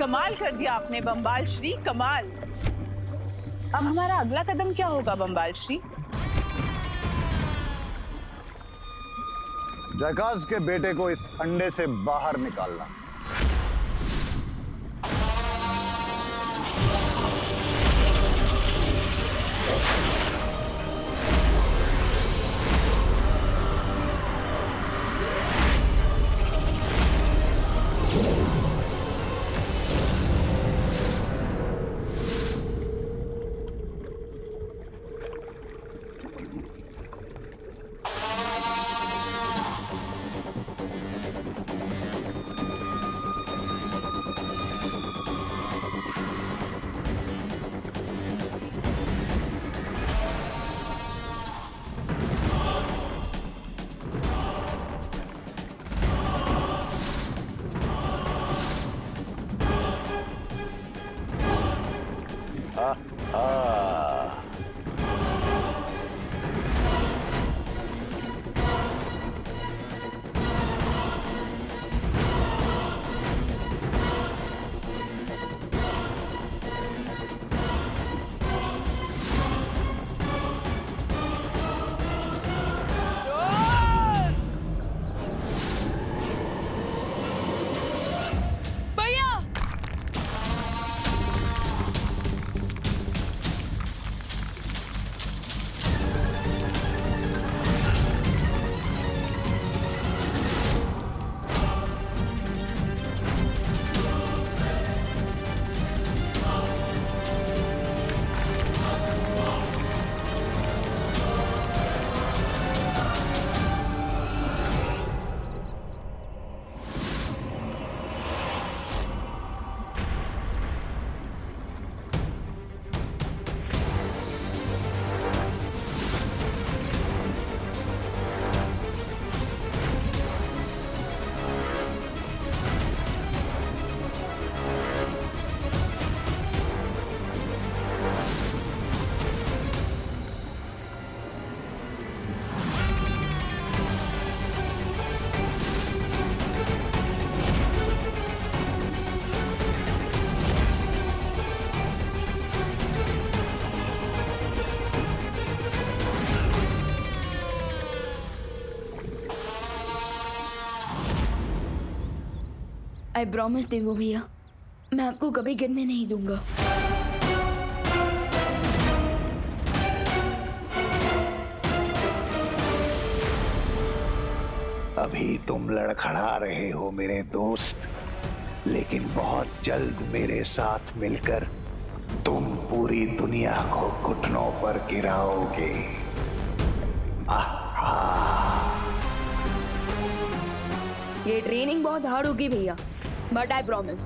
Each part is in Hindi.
कमाल कर दिया आपने बम्बाल श्री, कमाल। अब हमारा अगला कदम क्या होगा बम्बाल श्री? जयकाज के बेटे को इस अंडे से बाहर निकालना। आई प्रॉमिस देवो भैया, मैं आपको कभी गिरने नहीं दूंगा। अभी तुम लड़खड़ा रहे हो मेरे दोस्त, लेकिन बहुत जल्द मेरे साथ मिलकर तुम पूरी दुनिया को घुटनों पर गिराओगे। ये ट्रेनिंग बहुत हार्ड होगी भैया, बट आई प्रॉमिस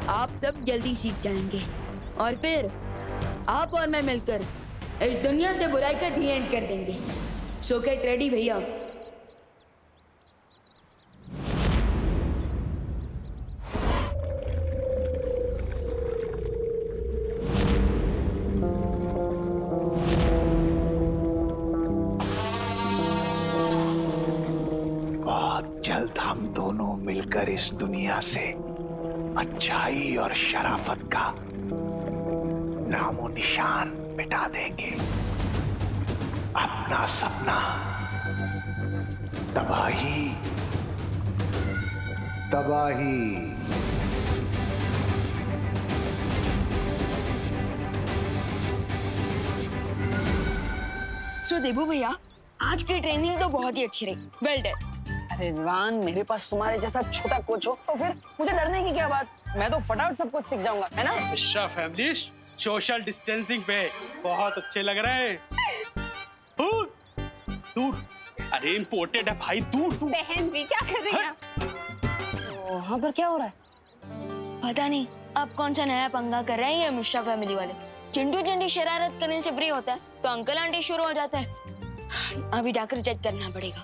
आप सब जल्दी सीख जाएंगे और फिर आप और मैं मिलकर इस दुनिया से बुराई का दी एंड कर देंगे। सो गेट रेडी भैया। जल्द हम दोनों मिलकर इस दुनिया से अच्छाई और शराफत का नामो निशान मिटा देंगे। अपना सपना तबाही तबाही। सो देबू भैया, आज की ट्रेनिंग तो बहुत ही अच्छी रही। Well done. अरे रिजवान, मेरे पास तुम्हारे जैसा छोटा कोच हो तो फिर मुझे डरने की क्या बात। मैं तो फटाफट सब कुछ सीख जाऊंगा, है ना? मिश्रा फैमिली सोशल डिस्टेंसिंग पे बहुत अच्छे लग रहे हैं। दूर, अरे इम्पोर्टेड है भाई, दूर दूर। बहन जी क्या कर रही हैं? वहाँ पर क्या हो रहा है? पता नहीं अब कौन सा नया पंगा कर रहे हैं ये मिश्रा फैमिली वाले। चिंटू चिंटी शरारत करने से फ्री होता है तो अंकल आंटी शुरू हो जाता है। अभी जाकर चेक करना पड़ेगा।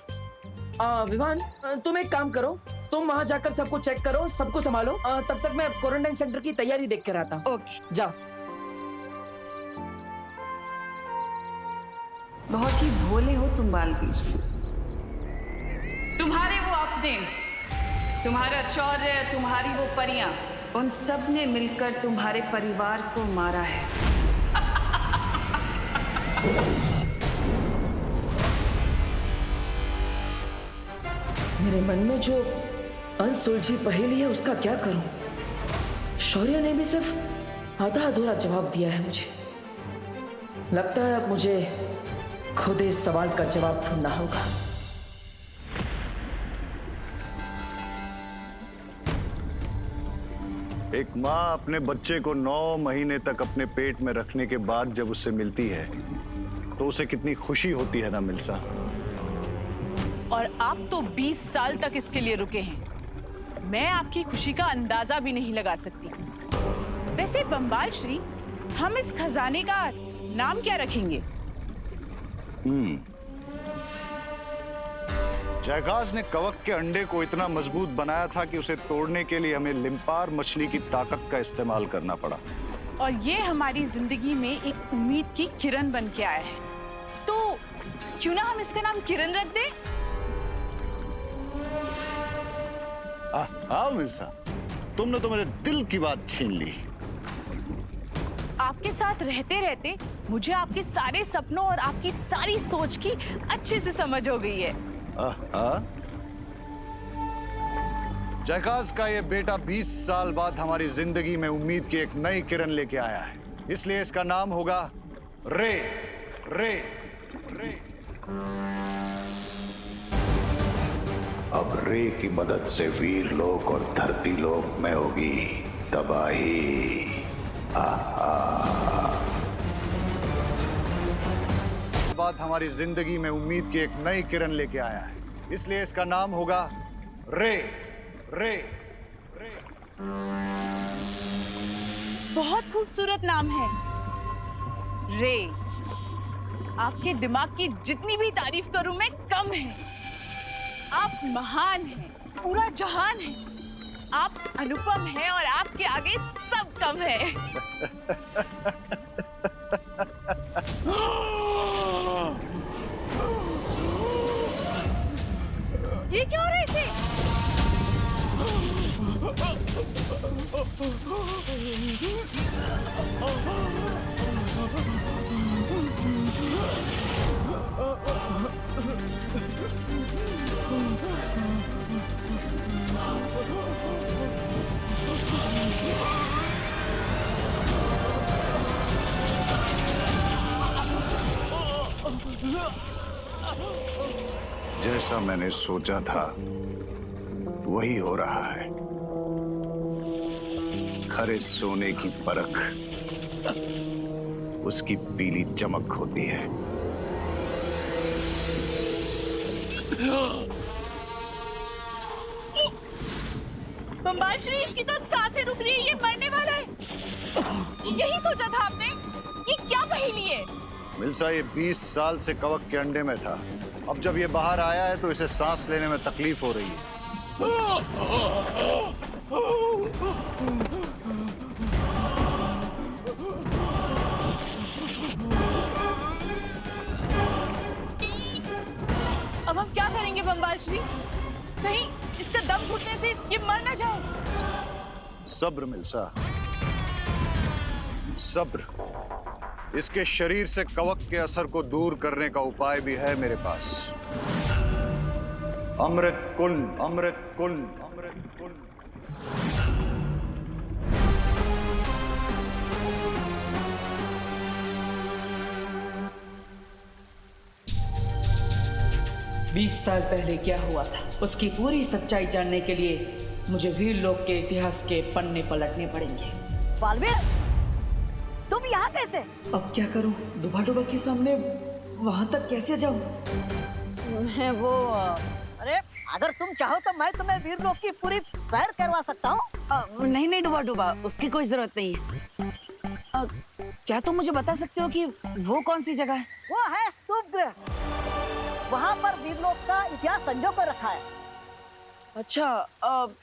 विवान, तुम एक काम करो, तुम वहाँ जाकर सबको चेक करो, सबको संभालो। तब तक मैं क्वारंटाइन सेंटर की तैयारी देख कर आता हूँ। ओके जाओ। बहुत ही भोले हो तुम बालवीर। तुम्हारे वो अपने, तुम्हारा शौर्य, तुम्हारी वो परियां उन सब ने मिलकर तुम्हारे परिवार को मारा है। मेरे मन में जो अनसुलझी पहेली है उसका क्या करूं? शौर्य ने भी सिर्फ आधा अधूरा जवाब दिया है मुझे। लगता है अब मुझे खुद इस सवाल का जवाब ढूंढना होगा। एक माँ अपने बच्चे को 9 महीने तक अपने पेट में रखने के बाद जब उससे मिलती है तो उसे कितनी खुशी होती है ना मिल्सा। और आप तो 20 साल तक इसके लिए रुके हैं। मैं आपकी खुशी का अंदाजा भी नहीं लगा सकती। वैसे बंबाल श्री, हम इस खजाने का नाम क्या रखेंगे? जयकाज ने कवक के अंडे को इतना मजबूत बनाया था कि उसे तोड़ने के लिए हमें लिम्पार मछली की ताकत का इस्तेमाल करना पड़ा। और ये हमारी जिंदगी में एक उम्मीद की किरण बन के आया है। तो क्यों ना हम इसका नाम किरण रख दें? हाँ मिल्सा, तुमने तो मेरे दिल की बात छीन ली। आपके साथ रहते रहते मुझे आपके सारे सपनों और आपकी सारी सोच की अच्छे से समझ हो गई है। जयकाज का ये बेटा 20 साल बाद हमारी जिंदगी में उम्मीद की एक नई किरण लेके आया है, इसलिए इसका नाम होगा रे रे रे। अब रे की मदद से वीर लोक और धरती लोक में होगी तबाही। बाद हमारी जिंदगी में उम्मीद की एक नई किरण लेके आया है, इसलिए इसका नाम होगा रे रे रे। बहुत खूबसूरत नाम है रे। आपके दिमाग की जितनी भी तारीफ करूं मैं कम है। आप महान हैं, पूरा जहान है। आप अनुपम हैं और आपके आगे सब कम है। ये क्या हो रहा है इसे? जैसा मैंने सोचा था वही हो रहा है। खरे सोने की परख उसकी पीली चमक होती है। बंबाल श्री, इसकी तो सांसें रुक रही है, ये मरने वाला है। यही सोचा था आपने? ये क्या पहेली है? मिल्सा, ये 20 साल से कवक के अंडे में था। अब जब ये बाहर आया है तो इसे सांस लेने में तकलीफ हो रही है। अब हम क्या करेंगे बंबाल श्री? कहीं इसका दम घुटने से ये मर ना जाए। सब्र मिल्सा, सब्र। इसके शरीर से कवक के असर को दूर करने का उपाय भी है मेरे पास। अमृत कुंड, अमृत कुंड, अमृत कुंड। 20 साल पहले क्या हुआ था उसकी पूरी सच्चाई जानने के लिए मुझे वीर लोक के इतिहास के पन्ने पलटने पड़ेंगे। बालवीर, तुम यहाँ कैसे? अब क्या करूं? डुबा के सामने वहां तक कैसे जाऊं? मैं वो अरे अगर तुम चाहो तो मैं तुम्हें वीर लोक की पूरी सैर करवा सकता हूँ। नहीं नहीं डुबा, उसकी कोई जरूरत नहीं है। क्या तुम मुझे बता सकते हो कि वो कौन सी जगह है? वो है स्तूप गृह। वहाँ पर वीर लोक का इतिहास संजो कर रखा है। अच्छा,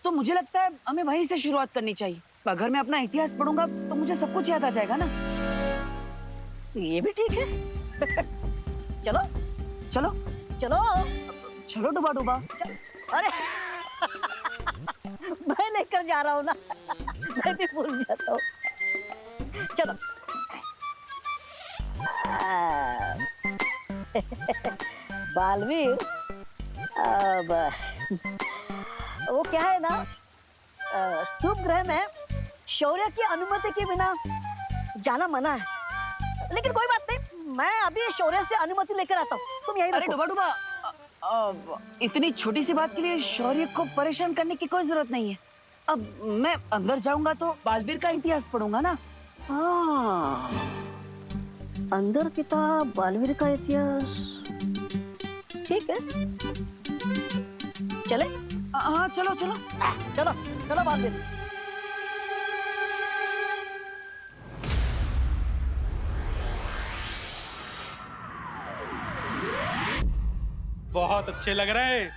तो मुझे लगता है हमें वहीं से शुरुआत करनी चाहिए। अगर मैं अपना इतिहास पढ़ूंगा तो मुझे सब कुछ याद आ जाएगा ना। ये भी ठीक है। चलो चलो चलो चलो डुबा। अरे मैं लेकर जा रहा हूँ ना। मैं भी भूल जाता हूँ। चलो बालवीर, अब वो क्या है ना, शुभ ग्रह में शौर्य की अनुमति के बिना जाना मना है, लेकिन कोई बात नहीं, मैं अभी शौर्य से अनुमति लेकर आता हूँ, तुम यही अरे रखो। डुबा डुबा, इतनी छोटी सी बात के लिए शौर्य को परेशान करने की कोई जरूरत नहीं है। अब मैं अंदर जाऊंगा तो बालवीर का इतिहास पढ़ूंगा ना। हाँ, अंदर किताब बालवीर का इतिहास, ठीक है, चले? हाँ चलो चलो। चलो चलो बालवीर। बहुत अच्छे लग रहे हैं।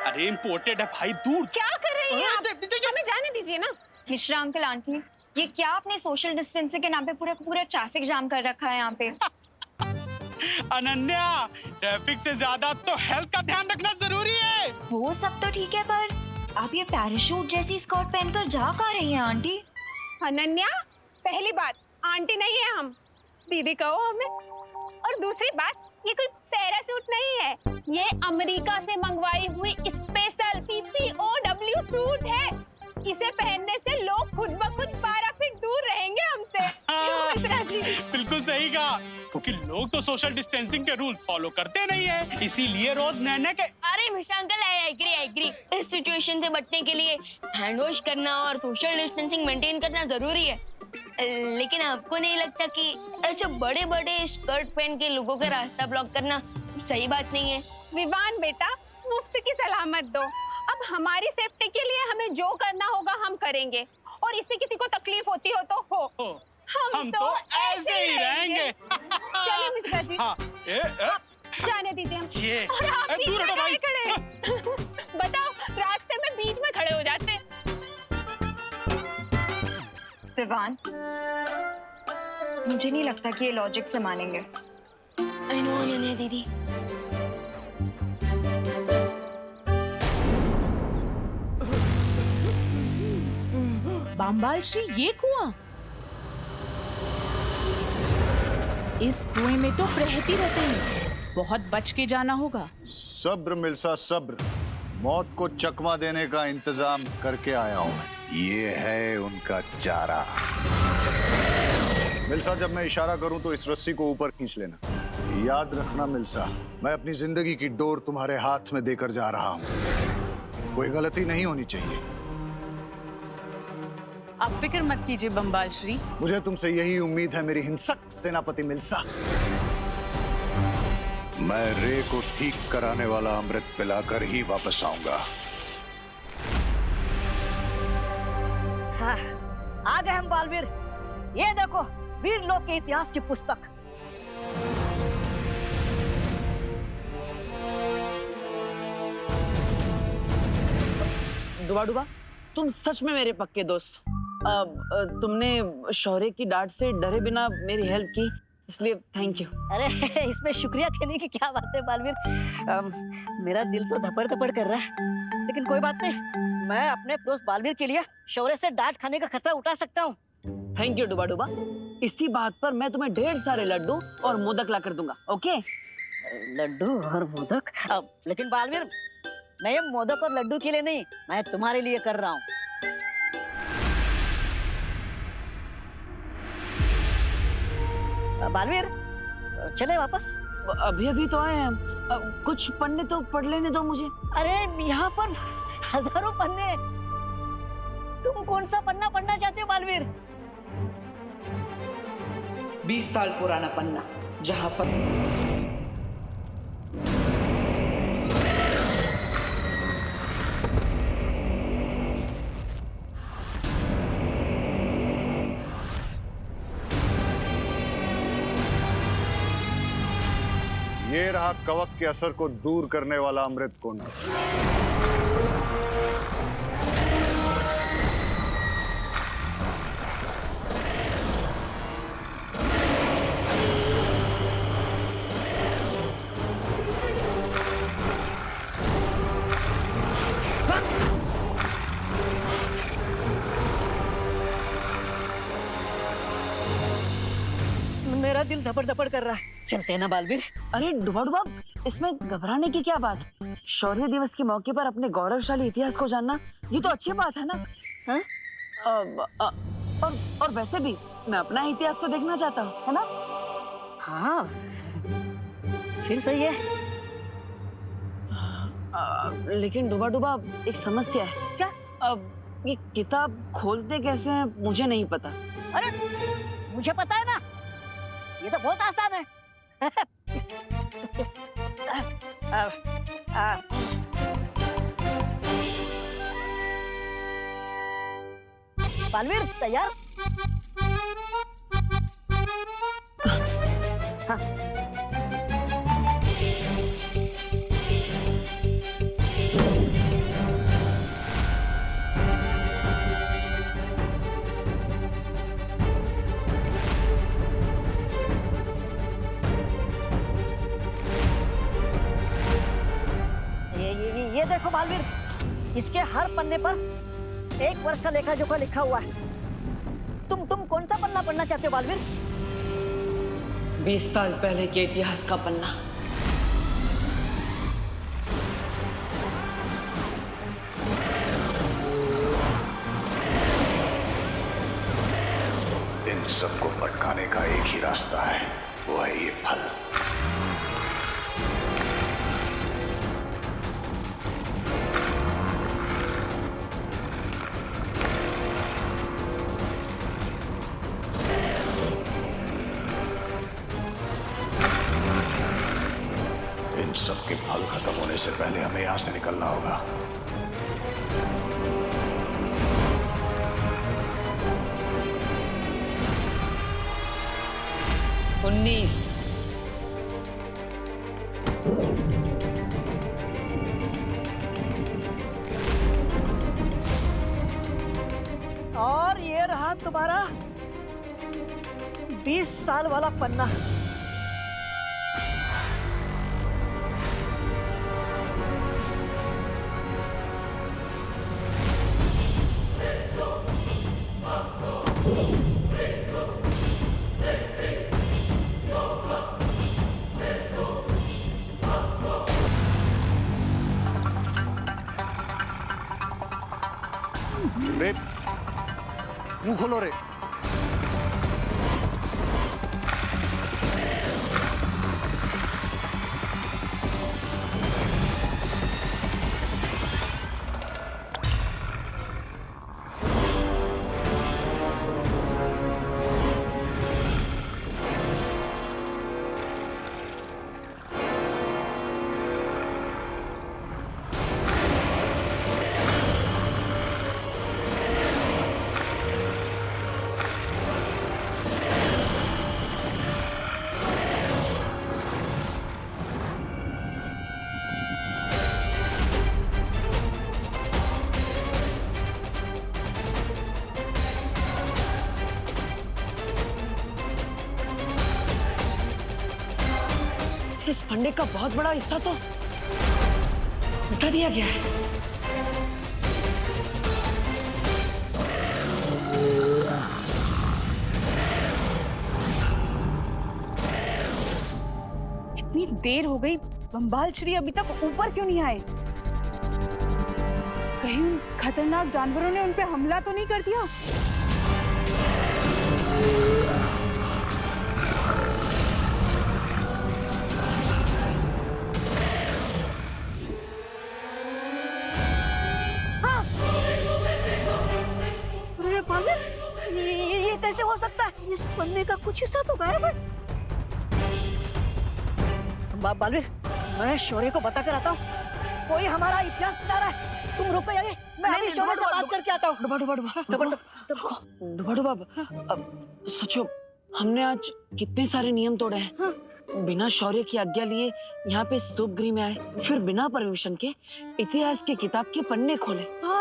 अरे इम्पोर्टेड है भाई, दूर। क्या कर रही हैं आप? हमें जाने दीजिए ना। मिश्रा अंकल आंटी, ये क्या आपने सोशल डिस्टेंसिंग के नाम पे पूरा पूरा ट्रैफिक जाम कर रखा है यहाँ पे? अनन्या, ट्रैफिक से ज्यादा तो हेल्थ का ध्यान रखना जरूरी है। वो सब तो ठीक है, पर आप ये पैराशूट जैसी स्कर्ट पहनकर जा कहाँ रही हैं आंटी? अनन्या, पहली बात, आंटी नहीं है हम, दीदी कहो हमें। और दूसरी बात, ये कोई पैरासूट नहीं है, ये अमेरिका से मंगवाई हुई स्पेशल PCOW सूट है। इसे पहनने से लोग खुद ब खुद 12 फीट दूर रहेंगे हमसे। क्यों मिश्रा जी? बिल्कुल सही कहा, क्योंकि लोग तो सोशल डिस्टेंसिंग के रूल फॉलो करते नहीं है, इसीलिए रोज नए नए के। अरे मिश्रा अंकल, आई एग्री। इस सिचुएशन से बचने के लिए हैंड वॉश करना और सोशल डिस्टेंसिंग मेंटेन करना जरूरी है, लेकिन आपको नहीं लगता कि ऐसे बड़े बड़े स्कर्ट पहन के लोगों का रास्ता ब्लॉक करना सही बात नहीं है? विवान बेटा, मुफ्त की सलामत दो। अब हमारी सेफ्टी के लिए हमें जो करना होगा हम करेंगे, और इससे किसी को तकलीफ होती हो तो हो। हम तो ऐसे ही रहेंगे। चलिए मिश्रा जी। हाँ, आप जाने दीजिए हम। ये और आप बीच दूर में हटो भाई। खड़े बताओ, रास्ते में बीच में खड़े हो जाते। विवान, मुझे नहीं लगता कि ये लॉजिक से मानेंगे। आई नो अनन्या दीदी। बाम्बाल श्री, ये कुआं? इस कुएं में तो प्रहती रहते हैं, बहुत बच के जाना होगा। सब्र मिल्सा सब्र, मौत को चकमा देने का इंतजाम करके आया हूं मैं। ये है उनका चारा। मिल्सा, जब मैं इशारा करूं तो इस रस्सी को ऊपर खींच लेना। याद रखना मिल्सा, मैं अपनी जिंदगी की डोर तुम्हारे हाथ में देकर जा रहा हूं, कोई गलती नहीं होनी चाहिए। आप फिक्र मत कीजिए बम्बाल श्री। मुझे तुमसे यही उम्मीद है मेरी हिंसक सेनापति मिल्सा। मैं रे को ठीक कराने वाला अमृत पिलाकर ही वापस आऊंगा। हाँ, आ गए हम बालवीर। ये देखो, वीर लोक के इतिहास की पुस्तक। डुबा डुबा, तुम सच में मेरे पक्के दोस्त। तुमने शौर्य की डांट से डरे बिना मेरी हेल्प की, इसलिए थैंक यू। अरे इसमें शुक्रिया कहने की क्या बात है बालवीर। मेरा दिल तो धपड़ धपड़ कर रहा है, लेकिन कोई बात नहीं, मैं अपने दोस्त बालवीर के लिए शौर्य से डांट खाने का खतरा उठा सकता हूँ। थैंक यू डुबा डुबा। इसी बात पर मैं तुम्हें ढेर सारे लड्डू और मोदक ला कर दूंगा, ओके? लड्डू और मोदक? लेकिन बालवीर, मैं ये मोदक और लड्डू के लिए नहीं, मैं तुम्हारे लिए कर रहा हूँ। बालवीर, चले वापस? अभी अभी तो आए हैं, कुछ पन्ने तो पढ़ लेने दो मुझे। अरे यहाँ पर हजारों पन्ने, तुम कौन सा पन्ना पढ़ना चाहते हो बालवीर? 20 साल पुराना पन्ना, जहां पर ये रहा कवक के असर को दूर करने वाला अमृत कुंड। दिल धपड़ धपड़ कर रहा है। चलते हैं ना बालवीर? अरे डुबा डुबा, इसमें घबराने की क्या बात? शौर्य दिवस के मौके पर अपने गौरवशाली इतिहास को जानना ये तो अच्छी बात है ना? हाँ? और वैसे भी मैं अपना इतिहास तो देखना चाहता हूँ, है ना? हाँ, फिर सही है। लेकिन डुबा डुबा, एक समस्या है। क्या? ये किताब खोलते कैसे हैं मुझे नहीं पता। अरे मुझे पता है ना, ये तो बहुत आसान है। बालवीर तैयार? हाँ। ये देखो बालवीर, इसके हर पन्ने पर एक वर्ष का लेखा जोखा लिखा हुआ है। तुम कौन सा पन्ना पढ़ना चाहते हो बालवीर? 20 साल पहले के इतिहास का पन्ना। इन सबको भटकाने का एक ही रास्ता है, वो है ये फल। इन सबके फल खत्म होने से पहले हमें यहां से निकलना होगा। और ये रहा तुम्हारा 20 साल वाला पन्ना। रे, मुंह खोलो रे। इस फंडे का बहुत बड़ा हिस्सा तो उठा दिया गया है। इतनी देर हो गई, बम्बाल श्री अभी तक ऊपर क्यों नहीं आए? कहीं उन खतरनाक जानवरों ने उन पे हमला तो नहीं कर दिया? ये कैसे हो सकता है? इस पन्ने का कुछ हिस्सा तो गायब है। बालवीर, मैं शौर्य को बता कर आता हूँ, कोई हमारा इतिहास बता रहा है। तुम रुको यार, मैं अभी शौर्य से बात करके आता हूँ। डुबा डुबा, सोचो हमने आज कितने सारे नियम तोड़े हैं। हाँ। बिना शौर्य की आज्ञा लिए यहाँ पे स्तूप गृह में आए, फिर बिना परमिशन के इतिहास की किताब के पन्ने खोले। हाँ।